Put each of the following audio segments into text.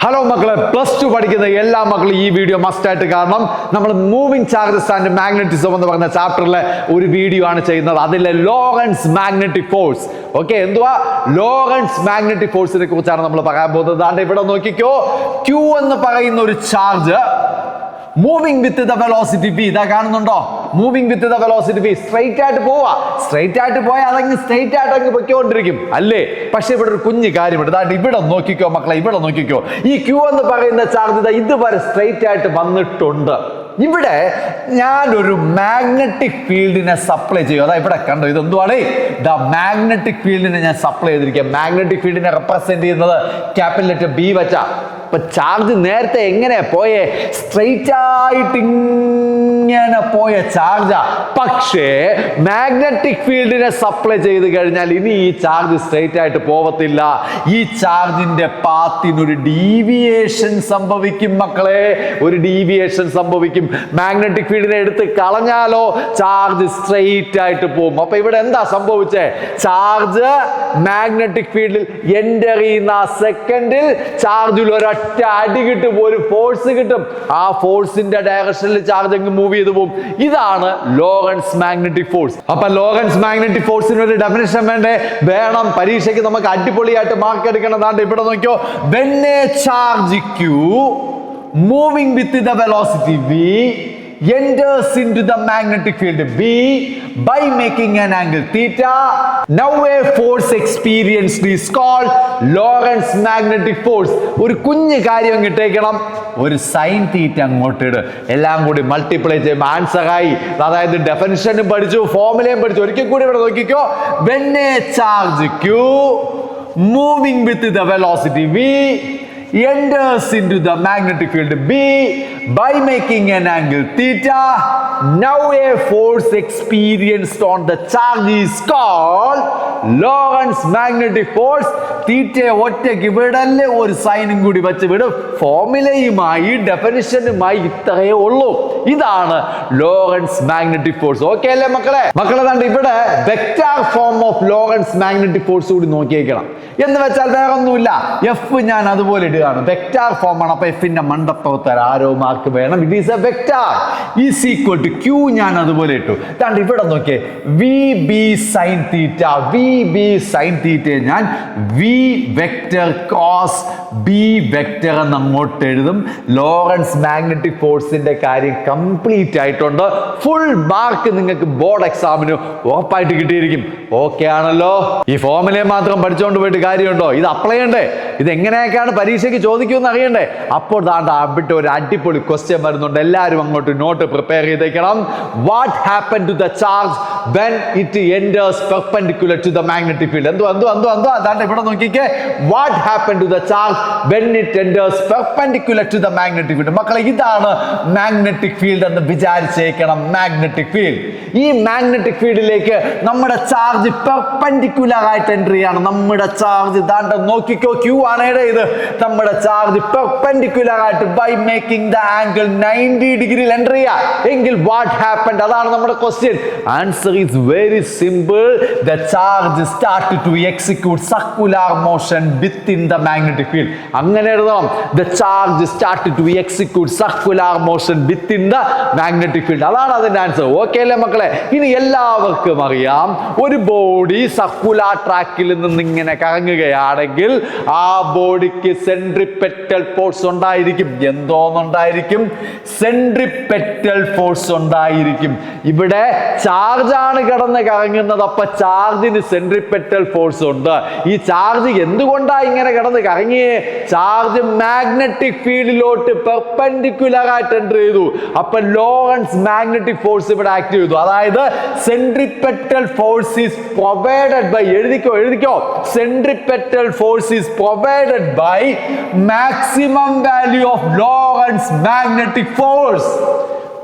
Hello മക്കളെ, +2 പഠിക്കുന്ന എല്ലാ മക്കളും ഈ വീഡിയോ മസ്റ്റ് ആയിട്ട് കാണണം. നമ്മൾ മൂവിങ് ചാർജസ് ആൻഡ് മാഗ്നറ്റിസം എന്ന് പറഞ്ഞ ചാപ്റ്ററിലെ ഒരു വീഡിയോ ആണ് ചെയ്യുന്നത്. അതിലെ ലോറൻസ് മാഗ്നറ്റിക് ഫോഴ്സ്. ഓക്കെ, എന്തുവാ ലോറൻസ് മാഗ്നറ്റിക് ഫോഴ്സിനെ കുറിച്ചാണ് നമ്മൾ പറയാൻ പോകുന്നത്. അതാണ്ട് ഇവിടെ നോക്കിക്കോ, Q എന്ന് പറയുന്ന ഒരു charge moving with the velocity v. ഇതാ കാണുന്നുണ്ടോ? Moving with the velocity v. Straight ആയിട്ട് പോവാ. സ്ട്രെയിറ്റ് ആയിട്ട് പോയാൽ അതങ്ങ് സ്ട്രെയിറ്റ് ആയിട്ട് അങ്ങ് പൊയ്ക്കൊണ്ടിരിക്കും അല്ലേ? പക്ഷെ ഇവിടെ ഒരു കുഞ്ഞു കാര്യമുണ്ട്. അതായത് ഇവിടെ നോക്കിക്കോ മക്കളെ, ഇവിടെ നോക്കിക്കോ. ഈ Q എന്ന് പറയുന്ന ചാർജ് ഇതുവരെ സ്ട്രെയിറ്റ് ആയിട്ട് വന്നിട്ടുണ്ട്. ഇവിടെ ഞാനൊരു മാഗ്നറ്റിക് ഫീൽഡിനെ സപ്ലൈ ചെയ്യും. അതാ ഇവിടെ കണ്ടോ, ഇത് എന്തുവാണ്? ദ മാഗ്നറ്റിക് ഫീൽഡിനെ ഞാൻ സപ്ലൈ ചെയ്തിരിക്കുക. മാഗ്നറ്റിക് ഫീൽഡിനെ റെപ്രസെന്റ് ചെയ്യുന്നത് ക്യാപിറ്റൽ ലെറ്റർ B വെച്ചാ. അപ്പൊ ചാർജ് നേരത്തെ എങ്ങനെയാ പോയേ? സ്ട്രെയിറ്റ് ആയിട്ട് ഇങ്ങനെ പോയ ചാർജാ. പക്ഷേ മാഗ്നറ്റിക് ഫീൽഡിനെ സപ്ലൈ ചെയ്ത് കഴിഞ്ഞാൽ ഇനി ഈ ചാർജ് സ്ട്രെയിറ്റ് ആയിട്ട് പോവത്തില്ല. ഈ ചാർജിന്റെ പാത്തിനൊരു ഡീവിയേഷൻ സംഭവിക്കും മക്കളെ, ഒരു ഡീവിയേഷൻ സംഭവിക്കും. മാഗ്നറ്റിക് ഫീൽഡിനെ എടുത്ത് കളഞ്ഞാലോ ചാർജ് സ്ട്രെയിറ്റ് ആയിട്ട് പോകും. അപ്പൊ ഇവിടെ എന്താ സംഭവിച്ചേ? ചാർജ് മാഗ്നറ്റിക് ഫീൽഡിൽ എൻ്റർ ചെയ്യുന്ന സെക്കൻഡിൽ ചാർജിൽ ഒരൊറ്റ അടി കിട്ടും, ഒരു ഫോഴ്സ് കിട്ടും. ആ ഫോഴ്സിന്റെ ഡയറക്ഷനിൽ ചാർജ് അങ്ങ് മൂവ് ചെയ്തു പോകും. ഇതാണ് ലോറൻസ് മാഗ്നറ്റിക് ഫോഴ്സ്. അപ്പൊ ലോറൻസ് മാഗ്നറ്റിക് ഫോഴ്സിന് ഒരു ഡെഫിനിഷൻ വേണം. പരീക്ഷയ്ക്ക് നമുക്ക് അടിപൊളിയായിട്ട് മാർക്ക് എടുക്കണം. ഇവിടെ നോക്കിയോ, when a charge Q moving with the velocity v enters into the magnetic field B by making an angle theta, now a force experienced is called Lorentz magnetic force. ഒരു കുഞ്ഞു കാര്യം കിട്ടേക്കണം, ഒരു സൈൻ തീറ്റ അങ്ങോട്ട് ഇട്. എല്ലാം കൂടി multiply ചെയ്യുമ്പോൾ answer ആയി. അതായത് ഡെഫിനിഷനും പഠിച്ചു, ഫോർമുലയും പഠിച്ചു. ഒരിക്കൽ കൂടി ഇവിടെ നോക്കിക്കോ, when a charge Q moving with the velocity v enters into the magnetic field B by making an angle theta, now a force experienced on the charge is called Lorentz magnetic force. തീറ്റയെ ഒറ്റയ്ക്ക് വിടല്ലേ, ഒരു സൈനും കൂടി വെച്ച് വിടും. ഫോർമുലയുമായി ഡെഫിനിഷനുമായി ഇത്രയേ ഉള്ളൂ. ഇതാണ് ലോറൻസ് മാഗ്നറ്റിക് ഫോഴ്സ്. ഓക്കെ അല്ലേ മക്കളെ? മക്കളെ ഇവിടെ vector form of Lorentz magnetic force കൂടി നോക്കിയേക്കണം. എന്ന് വെച്ചാൽ വേറെ ഒന്നുമില്ല, എഫ് ഞാൻ അതുപോലെ ഇടുകയാണ്. വെക്റ്റർ ഫോം ആണ്. അപ്പൊ എഫിന്റെ മണ്ടപ്പുറത്ത് ആരോ മാർക്ക് വേണം. It is a vector is equal to Q. ഞാൻ അതുപോലെ ഇട്ടു. ഇവിടെ നോക്കിയേ, V B sine theta. V B sine theta ഞാൻ V vector cross B vector എന്ന് അങ്ങോട്ട് എഴുതും. ലോറൻസ് മാഗ്നറ്റിക് ഫോഴ്സിന്റെ കാര്യം കംപ്ലീറ്റ് ആയിട്ടുണ്ട്. ഫുൾ മാർക്ക് നിങ്ങൾക്ക് ബോർഡ് എക്സാമിന് ഉറപ്പായിട്ട് കിട്ടിയിരിക്കും. ഓക്കെ ആണല്ലോ? ഈ ഫോർമുലയെ മാത്രം പഠിച്ചുകൊണ്ട് പോയിട്ട് കാര്യമുണ്ടോ? ഇത് അപ്ലൈ ചെയ്യണ്ടേ? ഇത് എങ്ങനെയൊക്കെയാണ് പരീക്ഷയ്ക്ക് ചോദിക്കുമെന്ന് അറിയണ്ടേ? അപ്പോൾ അവിടെ ഒരു അടിപൊളി ക്വസ്റ്റ്യൻ വരുന്നുണ്ട്. എല്ലാവരും അങ്ങോട്ട് നോട്ട് പ്രിപ്പയർ ചെയ്തേക്കണം. What happen to the charge when it enters perpendicular to the magnetic field? എന്തോ അതാണ്ട് ഇവിടെ നോക്കിക്കേ, what happened to the charge when it enters perpendicular to the magnetic field? മക്കളെ, ഇതാണ് മാഗ്നറ്റിക് ഫീൽഡ് എന്ന് വിചാരിച്ചേക്കണം. മാഗ്നറ്റിക് ഫീൽഡ്, ഈ magnetic ഫീൽഡിലേക്ക് നമ്മുടെ ചാർജ് പെർപെൻഡിക്കുലർ ആയിട്ട് എൻട്രി ചെയ്യാണ്. നമ്മുടെ ചാർജ് ഇതാണ്ട് നോക്കിക്കോ, Q ആണ് ഇത്. നമ്മുടെ ചാർജ് പെർപെൻഡിക്കുലർ ആയിട്ട് ബൈ മേക്കിംഗ് ദ ആംഗിൾ 90 ഡിഗ്രിയിൽ എൻട്രി ചെയ്യാം. എങ്കിൽ വാട്ട് ഹാപ്പൻഡ്? അതാണ് നമ്മുടെ question. Answer is very simple. The charge started to execute circular motion within the magnetic field. അങ്ങനെ എഴുതണം. The charge started to execute circular motion within the magnetic field. അതാണ് അതിന്റെ answer. Okay അല്ലേ മക്കളെ? ഇനി എല്ലാവർക്കും അറിയാം, ഒരു ബോഡി സർക്കുലർ ട്രാക്കിൽ നിന്ന് ഇങ്ങനെ കറങ്ങുകയാണെങ്കിൽ ആ ബോഡിക്ക് സെൻട്രിപെറ്റൽ ഫോഴ്സ് ഉണ്ടായിരിക്കും. എന്തോന്നുണ്ടായിരിക്കും? സെൻട്രിപെറ്റൽ ഫോഴ്സ് ഉണ്ടായിരിക്കും. ഇവിടെ ചാർജ് ആണ് കിടന്ന് കറങ്ങുന്നത്. അപ്പൊ ചാർജിന് സെൻട്രിപെറ്റൽ ഫോഴ്സ് ഉണ്ട്. ഈ ചാർജ് എന്തുകൊണ്ടാണ് ഇങ്ങനെ കിടന്ന് കറങ്ങിയേ? ചാർജ് മാഗ്നറ്റിക് ഫീൽഡിലോട്ട് പെർപെൻഡിക്കുലർ ആയിട്ട് എൻ്റർ ചെയ്തു. അപ്പൊ ലോറൻസ് മാഗ്നറ്റിക് ഫോഴ്സ് ഇവിടെ ആക്ട് ചെയ്തു. അതായത് centripetal force is provided by, എഴുതിക്കോ, centripetal force is provided by maximum value of Lorentz magnetic force.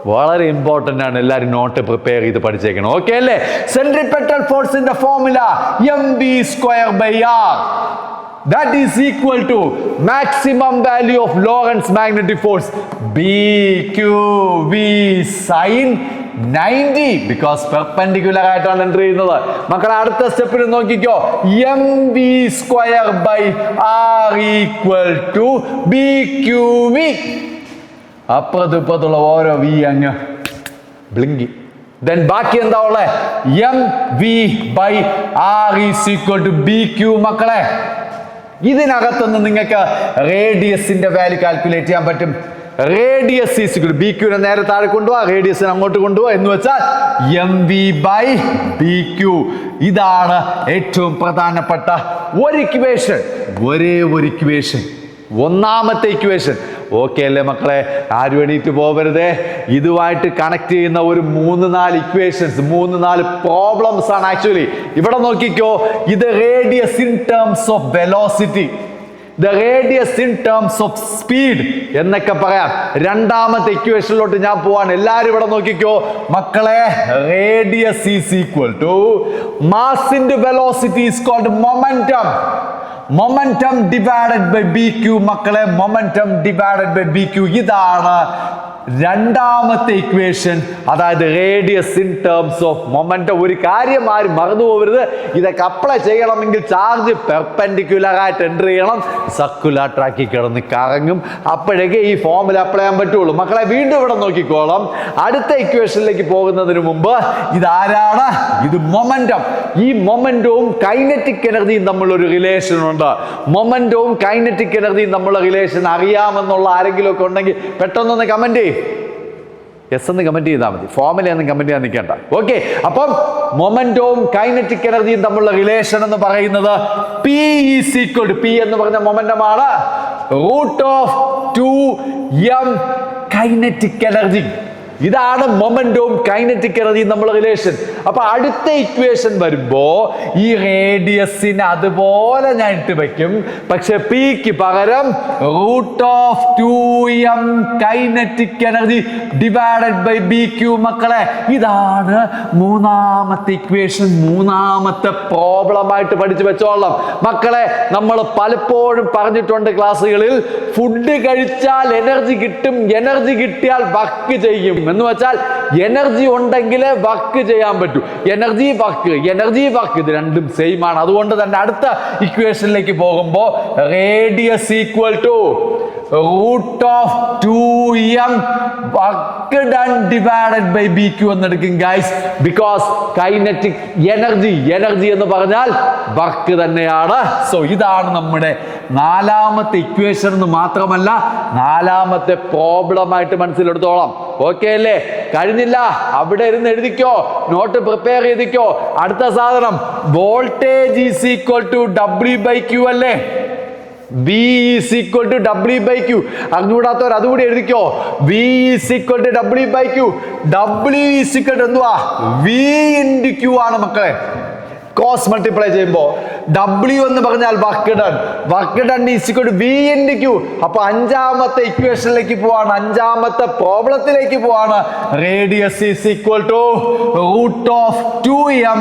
വളരെ ഇമ്പോർട്ടൻ്റ് ആണ്. എല്ലാവരും നോട്ട് പ്രിപ്പയർ ചെയ്ത് പഠിച്ചേക്കണം. ഓക്കെ അല്ലേ? സെൻട്രിപെറ്റൽ ഫോഴ്സിന്റെ formula mv²/r. that is equal to maximum value of Lorentz magnetic force BQV sin 90 because perpendicular ആയിട്ടാണ് entry ചെയ്യുന്നത്. മക്കളെ അടുത്ത സ്റ്റെപ്പിൽ നോക്കിക്കോ, mv square by r equal to BQV. അപ്പുറത്തും ഇപ്പുറത്തുള്ള ഓരോ v അങ്ങ് ബ്ലിങ്കി. Then ബാക്കി എന്താ ഉള്ളത്? mv by r is equal to BQ. മക്കളെ ഇതിനകത്തുനിന്ന് നിങ്ങൾക്ക് റേഡിയസിന്റെ വാല്യൂ കാൽക്കുലേറ്റ് ചെയ്യാൻ പറ്റും. Radius is equal to BQ നേരെ താഴെ കൊണ്ടുപോവാ, റേഡിയസിനെ അങ്ങോട്ട് കൊണ്ടുപോവാ എന്ന് വെച്ചാൽ mv by BQ. ഇതാണ് ഏറ്റവും പ്രധാനപ്പെട്ട ഒരു ഇക്വേഷൻ, ഒരേ ഒരു ഇക്വേഷൻ, ഒന്നാമത്തെ ഇക്വേഷൻ. ഓക്കെ അല്ലേ മക്കളെ? ആരും എണീറ്റ് പോകരുതേ. ഇതുമായിട്ട് കണക്ട് ചെയ്യുന്ന ഒരു 3-4 ഇക്വേഷൻസ്, 3-4 പ്രോബ്ലംസ് ആണ് ആക്ച്വലി. ഇവിടെ നോക്കിക്കോ, ഇത് radius in terms of velocity, the radius in terms of speed എന്നൊക്കെ പറയാം. രണ്ടാമത്തെ ഇക്വേഷനിലോട്ട് ഞാൻ പോവാണ്. എല്ലാവരും ഇവിടെ നോക്കിക്കോ മക്കളെ, radius is equal to mass into velocity is called momentum. Momentum divided by BQ. മക്കളെ മൊമെന്റം ഡിവൈഡഡ് ബൈ BQ. ഇതാണ് രണ്ടാമത്തെ ഇക്വേഷൻ, അതായത് radius in terms of momentum. ഒരു കാര്യം ആരും മറന്നു പോകരുത്, ഇതൊക്കെ അപ്ലൈ ചെയ്യണമെങ്കിൽ ചാർജ് പെർപെൻഡിക്കുലർ ആയിട്ട് എൻട്രി ചെയ്യണം, സർക്കുലർ ട്രാക്കിൽ കിടന്ന് കറങ്ങും, അപ്പോഴേക്ക് ഈ ഫോമിൽ അപ്ലൈ ചെയ്യാൻ പറ്റുള്ളൂ. മക്കളെ വീണ്ടും ഇവിടെ നോക്കിക്കോളാം. അടുത്ത ഇക്വേഷനിലേക്ക് പോകുന്നതിന് മുമ്പ് ഇതാരാണ്? ഇത് മൊമെന്റം. ഈ മൊമെന്റവും കൈനറ്റിക് എനർജിയും തമ്മിലൊരു റിലേഷൻ ഉണ്ട്. മൊമെന്റവും കൈനറ്റിക് എനർജിയും തമ്മിലുള്ള റിലേഷൻ അറിയാമെന്നുള്ള ആരെങ്കിലും ഒക്കെ ഉണ്ടെങ്കിൽ പെട്ടെന്നൊന്ന് കമന്റ് ചെയ്യും. യെസ് എന്ന് കമന്റ് ചെയ്താൽ മതി, ഫോമിലൊന്നും കമന്റ് ചെയ്യാൻ നിൽക്കേണ്ട. ഓക്കെ, അപ്പം മൊമെന്റവും കൈനറ്റിക് എനർജിയും തമ്മിലുള്ള റിലേഷൻ എന്ന് പറയുന്നത് P is equal to, P എന്ന് പറഞ്ഞ മൊമെന്റമാണ്, √2m കൈനറ്റിക് എനർജി. ഇതാണ് മൊമെന്റവും കൈനറ്റിക് എനർജിയും തമ്മിലുള്ള റിലേഷൻ. അപ്പൊ അടുത്ത ഇക്വേഷൻ വരുമ്പോ ഈ റേഡിയസിന് അതുപോലെ ഞാൻ ഇട്ട് വെക്കും, പക്ഷെ പിക്ക് പകരം √2m kinetic energy divided by BQ. മക്കളെ ഇതാണ് മൂന്നാമത്തെ ഇക്വേഷൻ, മൂന്നാമത്തെ പ്രോബ്ലം ആയിട്ട് പഠിച്ചു വെച്ചോളാം. മക്കളെ നമ്മൾ പലപ്പോഴും പറഞ്ഞിട്ടുണ്ട് ക്ലാസ്സുകളിൽ, ഫുഡ് കഴിച്ചാൽ എനർജി കിട്ടും, എനർജി കിട്ടിയാൽ വർക്ക് ചെയ്യും എന്ന് വെച്ചാൽ എനർജി ഉണ്ടെങ്കിലേ വർക്ക് ചെയ്യാൻ പറ്റൂ. എനർജി വർക്ക് ഇത് രണ്ടും സെയിം ആണ്. അതുകൊണ്ട് തന്നെ അടുത്ത ഇക്വേഷനിലേക്ക് പോകുമ്പോൾ radius equal to √2m work done divided by BQ എന്നെടുക്കും ഗൈസ്. ബിക്കോസ് കൈനറ്റിക് എനർജി എന്ന് പറഞ്ഞാൽ വർക്ക് തന്നെയാണ്. സോ ഇതാണ് നമ്മുടെ നാലാമത്തെ ഇക്വേഷൻ എന്ന് മാത്രമല്ല നാലാമത്തെ പ്രോബ്ലം ആയിട്ട് മനസ്സിലെടുത്തോളാം. ഓക്കെ അല്ലേ? കഴിഞ്ഞില്ല, അവിടെ ഇരുന്ന് എഴുതിക്കോ, നോട്ട് പ്രിപ്പയർ ചെയ്തിക്കോ. അടുത്ത സാധനം voltage is equal to W/Q അല്ലേ? V is equal to W/Q. അറിഞ്ഞുകൂടാത്തവർ അതുകൂടി എഴുതിക്കോ. V is equal to W/Q. W is equal to എന്തുവാ? V into Q ആണ് മക്കളെ. കോസ് മൾട്ടിപ്ലൈ ചെയ്യുമ്പോൾ W എന്ന് പറഞ്ഞാൽ work done is equal to V into Q. അപ്പൊ അഞ്ചാമത്തെ ഇക്വേഷനിലേക്ക് പോവാണ്, അഞ്ചാമത്തെ പ്രോബ്ലത്തിലേക്ക് പോവാണ്. Radius is equal to √2m.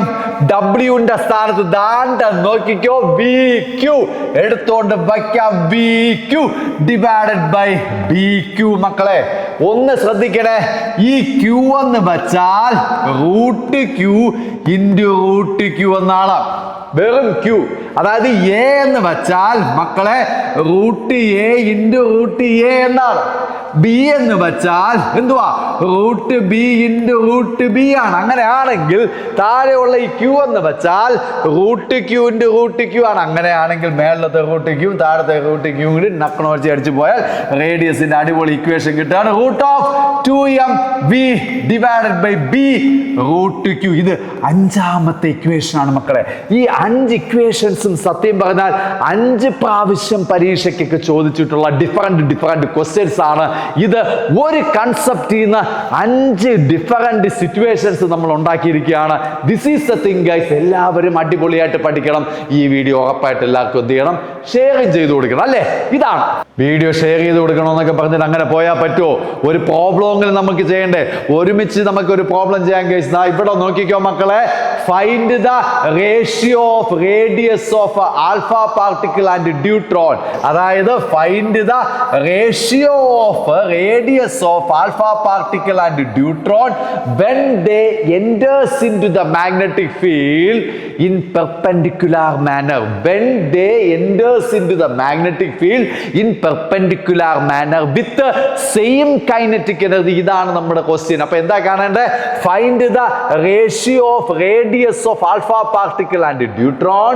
ഡബ്ല്യുവിന്റെ സ്ഥാനത്ത് ദാണ്ട നോക്കിക്കോ BQ എടുത്തോണ്ട് വയ്ക്കാം, BQ ഡിവൈഡഡ് ബൈ BQ. മക്കളെ ഒന്ന് ശ്രദ്ധിക്കണേ, ഈ Q എന്ന് വെച്ചാൽ √Q into √Q എന്നാണ്, വെറും Q. അതായത് A എന്ന് വെച്ചാൽ മക്കളെ √A into √A എന്നാണ്. B എന്ന് വെച്ചാൽ എന്തുവാ? √B into √B ആണ്. അങ്ങനെയാണെങ്കിൽ താഴെയുള്ള ഈ Q എന്ന് വെച്ചാൽ √Q into √Q ആണ്. അങ്ങനെയാണെങ്കിൽ മേളത്തെ √Q താഴത്തെ √Q കൂടി നക്കണോർച്ചി അടിച്ചു പോയാൽ റേഡിയസിന്റെ അടിപൊളി ഇക്വേഷൻ കിട്ടുകയാണ്. √2m V divided by B √Q. ഇത് അഞ്ചാമത്തെ ഇക്വേഷൻ ആണ് മക്കളെ. ഈ 5 ഇക്വേഷൻസും സത്യം പറഞ്ഞാൽ 5 പ്രാവശ്യം പരീക്ഷയ്ക്കൊക്കെ ചോദിച്ചിട്ടുള്ള ഡിഫറെന്റ് ക്വസ്റ്റ്യൻസ് ആണ് ഇത് ഒരു കൺസെപ്റ്റിൽ നിന്ന് 5 ഡിഫറെന്റ് സിറ്റുവേഷൻസ് നമ്മൾ ഉണ്ടാക്കിയിരിക്കുകയാണ്. This is the thing guys. എല്ലാവരും അടിപൊളിയായിട്ട് പഠിക്കണം. ഈ വീഡിയോ ഉറപ്പായിട്ട് എല്ലാവർക്കും എന്ത് ചെയ്യണം? ഷെയർ ചെയ്ത് കൊടുക്കണം അല്ലേ? ഇതാണ് വീഡിയോ ഷെയർ ചെയ്ത് കൊടുക്കണമെന്നൊക്കെ പറഞ്ഞിട്ട് അങ്ങനെ പോയാൽ പറ്റുമോ? ഒരു പ്രോബ്ലമെങ്കിലും നമുക്ക് ചെയ്യണ്ടേ? ഒരുമിച്ച് നമുക്ക് ഒരു പ്രോബ്ലം ചെയ്യാൻ ഗൈസ്. ഇവിടെ നോക്കിക്കോ മക്കളെ. Find the ratio of radius of alpha particle and deuteron. അതായത് find the ratio of radius of alpha particle and deuteron when they enters into the magnetic field in perpendicular manner. When they enters into the magnetic field in perpendicular manner with the same kinetic energy. ഇതാണ് നമ്മുടെ question. അപ്പൊ എന്താ കാണേണ്ടത്? Find the ratio of radius of alpha particle and deuteron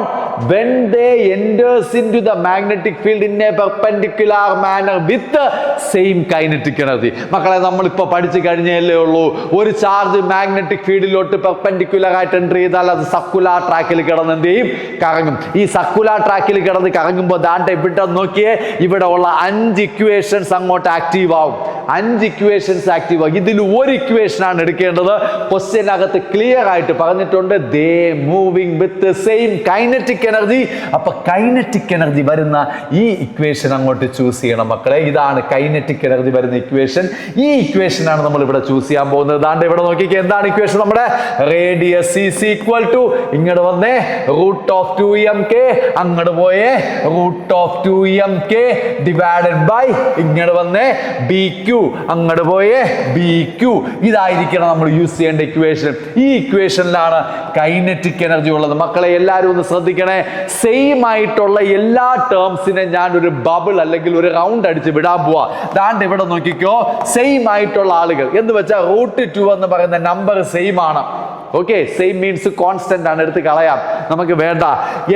when they enters into the magnetic field in a perpendicular manner with the same kinetic energy. മക്കളെ, നമ്മളിപ്പോ പഠിച്ചു കഴിഞ്ഞല്ലേ ഉള്ളൂ. ഒരു ചാർജ് മാഗ്നറ്റിക് ഫീൽഡിലോട്ട് പെർപെൻഡിക്കുലർ ആയിട്ട് എൻ്റർ ചെയ്താൽ അത് സർക്കുലാർ ട്രാക്കിൽ കിടന്ന് എന്ത് ചെയ്യും? കറങ്ങും. ഈ സർക്കുലാർ ട്രാക്കിൽ കിടന്ന് കറങ്ങുമ്പോൾ ദാണ്ടെ ഇവിടെ നോക്കിയേ, ഇവിടെ ഉള്ള 5 ഇക്വേഷൻസ് അങ്ങോട്ട് ആക്റ്റീവ് ആവും. 5 ഇക്വേഷൻസ് ആക്റ്റീവ് ആവും. ഇതിൽ ഒരു ഇക്വേഷൻ ആണ് എടുക്കേണ്ടത്. ക്വസ്റ്റ്യനകത്ത് ക്ലിയർ ആയിട്ട് പറഞ്ഞിട്ടുണ്ട്, they moving with same kinetic energy. അപ്പൊ കൈനറ്റിക് എനർജി വരുന്ന ഈ ഇക്വേഷൻ അങ്ങോട്ട് ചൂസ് ചെയ്യണം മക്കളെ. ഇതാണ് കൈനറ്റിക് എനർജി വരുന്ന ഇക്വേഷൻ. ഈ ഇക്വേഷൻ ആണ് നമ്മൾ ഇവിടെ ചൂസ് ചെയ്യാൻ പോകുന്നത്. ദാണ്ടെ ഇവിടെ നോക്കിക്കേ, എന്താണ് ഇക്വേഷൻ? നമ്മുടെ റേഡിയസ് ഈസ് ഈക്വൽ ടു, ഇങ്ങോട്ട് വന്നേ, √2mk, അങ്ങോട്ട് പോയേ √2mk ഡിവൈഡഡ് ബൈ, ഇങ്ങോട്ട് വന്നേ BQ, അങ്ങോട്ട് പോയേ BQ. ഇതായിരിക്കണം നമ്മൾ യൂസ് ചെയ്യേണ്ട ഇക്വേഷൻ. ഈ ഇക്വേഷനിലാണ് കൈനറ്റിക് എനർജി ഉള്ളത്. മക്കളെ, എല്ലാവരും ഒന്ന് ശ്രദ്ധിക്കണേ. സെയിം ആയിട്ടുള്ള എല്ലാ ടേംസിനെ ഞാൻ ഒരു ബബിൾ അല്ലെങ്കിൽ ഒരു റൗണ്ട് അടിച്ച് വിടാൻ പോവാ. ദാണ്ട് ഇവിടെ നോക്കിക്കോ, സെയിം ആയിട്ടുള്ള ആളുകൾ എന്ന് വെച്ചാൽ √2 എന്ന് പറയുന്ന നമ്പർ സെയിം ആണ്. ഓക്കെ, സെയിം മീൻസ് കോൺസ്റ്റന്റ് ആണ്, എടുത്ത് കളയാം, നമുക്ക് വേണ്ട.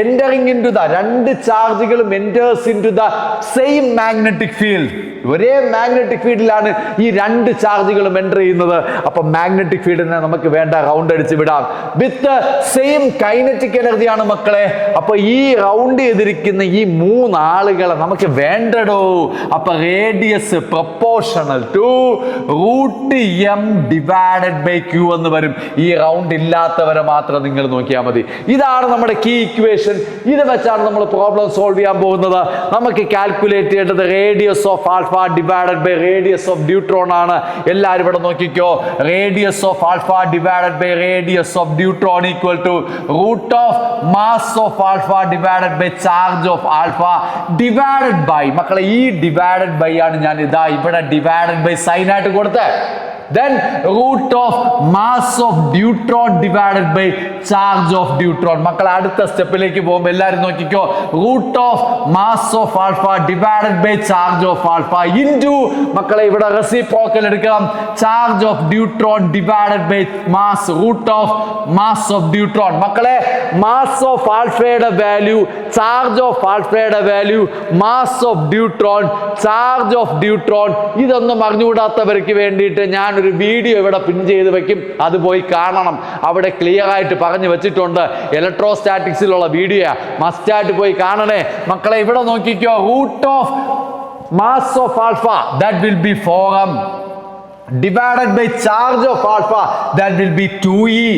എൻ്ററിങ് ഇൻ ടു ദ, 2 ചാർജുകളും enters into the same magnetic field. ഒരേ മാഗ്നറ്റിക് ഫീൽഡിലാണ് ഈ 2 ചാർജുകളും എൻ്റർ ചെയ്യുന്നത്. അപ്പൊ മാഗ്നറ്റിക് ഫീൽഡിനെ നമുക്ക് വേണ്ട, റൗണ്ട് അടിച്ച് വിടാം. വിത്ത് സെയിം കൈനറ്റിക് എനർജിയാണ് മക്കളെ. അപ്പൊ ഈ റൗണ്ട് ചെയ്തിരിക്കുന്ന ഈ 3 ആളുകളെ നമുക്ക് വേണ്ടടോ. അപ്പൊ radius proportional to √m divided by Q എന്ന് വരും. ഈ റൗണ്ട് ഇല്ലാത്തവരെ മാത്രം നിങ്ങൾ നോക്കിയാൽ മതി. ഇതാണ് നമ്മുടെ കീ ഇക്വേഷൻ. ഇത് വെച്ചാണ് നമ്മൾ പ്രോബ്ലം സോൾവ് ചെയ്യാൻ പോകുന്നത്. നമുക്ക് കാൽക്കുലേറ്റ് ചെയ്യേണ്ടത് radius of alpha divided by radius of deuteron ആണ്. എല്ലാവരും ഇവിടെ നോക്കിക്കോ. Radius of alpha divided by radius of deuteron equal to root of mass of alpha divided by charge of alpha divided by, മക്കളെ ഈ ഡിവൈഡഡ് ബൈ ആണ് ഞാൻ ഇതാ ഇവിടെ ഡിവൈഡഡ് ബൈ സൈൻ ആയിട്ട് കൊടുത്തേ. Then root of mass of neutron divided by charge of neutron. മക്കളെ, അടുത്ത സ്റ്റെപ്പിലേക്ക് പോകുമ്പോൾ എല്ലാവരും നോക്കിക്കോ. root of mass of alpha divided by charge of alpha into, മക്കളെ ഇവിടെ റെസിപ്രോക്കൽ എടുക്കാം, charge of neutron divided by mass, root of mass of neutron. മക്കളെ, mass of alphയുടെ വാല്യൂ, charge of alphയുടെ value, mass of neutron, charge of neutron, ഇതൊന്നും അറിഞ്ഞുകൂടാത്തവർക്ക് വേണ്ടിയിട്ട് ഞാൻ ഒരു വീഡിയോ ഇവിടെ പിൻ ചെയ്ത് വെക്കും. അത് പോയി കാണണം. അവിടെ ക്ലിയർ ആയിട്ട് പറഞ്ഞു വെച്ചിട്ടുണ്ട്. ഇലക്ട്രോസ്റ്റാറ്റിക്സിലുള്ള വീഡിയോ മസ്റ്റായിട്ട് പോയി കാണണേ മക്കളെ. ഇവിടെ നോക്കിക്കോ, root of mass of alpha that will be 4m divided by charge of alpha that will be 2e.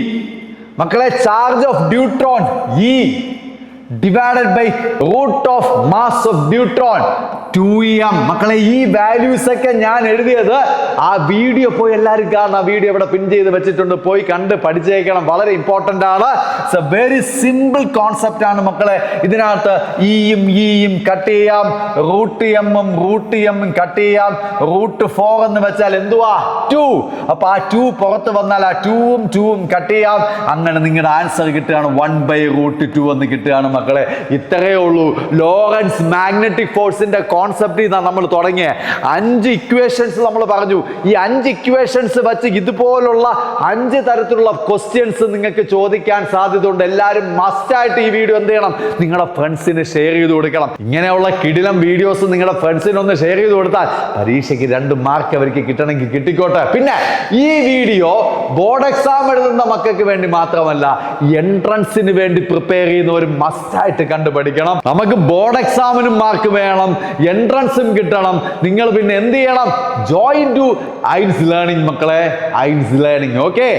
മക്കളെ, charge of neutron E divided by root of mass of neutron 2m. മക്കളെ, ഈ values ഒക്കെ ഞാൻ എഴുതിയത് ആ video പോയി എല്ലാവരും കാണണം. ആ വീഡിയോ ഇവിടെ പിൻ ചെയ്ത് വെച്ചിട്ടുണ്ട്, പോയി കണ്ട് പഠിച്ചേക്കണം. വളരെ ഇമ്പോർട്ടൻ്റ് ആണ്. It's A very simple concept ആണ് മക്കളെ. ഇതിനകത്ത് ഇയും കട്ട് ചെയ്യാം, √m കട്ട് ചെയ്യാം. √4 എന്ന് വെച്ചാൽ എന്തുവാ? 2. അപ്പൊ ആ 2 പുറത്ത് വന്നാൽ ആ 2ഉം കട്ട് ചെയ്യാം. അങ്ങനെ നിങ്ങളുടെ ആൻസർ കിട്ടുകയാണ് 1/√2 എന്ന് കിട്ടുകയാണ് മക്കളെ. ഇത്രയേ ഉള്ളൂ. ലോറൻസ് മാഗ്നറ്റിക് ഫോഴ്സിന്റെ കോൺസെപ്റ്റ് നമ്മൾ തുടങ്ങിയ 5 ഇക്വേഷൻസ് നമ്മൾ പറഞ്ഞു. ഈ 5 ഇക്വേഷൻസ് വെച്ച് ഇതുപോലുള്ള 5 തരത്തിലുള്ള ക്വസ്റ്റ്യൻസ് നിങ്ങൾക്ക് ചോദിക്കാൻ സാധ്യതയുണ്ട്. എല്ലാവരും മസ്റ്റായിട്ട് ഈ വീഡിയോ എന്ത് ചെയ്യണം? നിങ്ങളുടെ ഫ്രണ്ട്സിന് ഷെയർ ചെയ്ത് കൊടുക്കണം. ഇങ്ങനെയുള്ള കിടിലം വീഡിയോസ് നിങ്ങളുടെ ഫ്രണ്ട്സിന് ഒന്ന് ഷെയർ ചെയ്ത് കൊടുത്താൽ പരീക്ഷയ്ക്ക് 2 മാർക്ക് അവർക്ക് കിട്ടണമെങ്കിൽ കിട്ടിക്കോട്ടെ. പിന്നെ ഈ വീഡിയോ ബോർഡ് എക്സാം എഴുതുന്ന മക്കൾക്ക് വേണ്ടി മാത്രമല്ല, എൻട്രൻസിന് വേണ്ടി പ്രിപ്പയർ ചെയ്യുന്നവർ മസ്റ്റായിട്ട് കണ്ടുപഠിക്കണം. നമുക്ക് ബോർഡ് എക്സാമിനും മാർക്ക് വേണം, എൻട്രൻസും കിട്ടണം. നിങ്ങൾ പിന്നെ എന്ത് ചെയ്യണം? ജോയിൻ ടു ഐൻസ് ലേണിംഗ് മക്കളെ, ഐൻസ് ലേണിംഗ്. ഓക്കെ.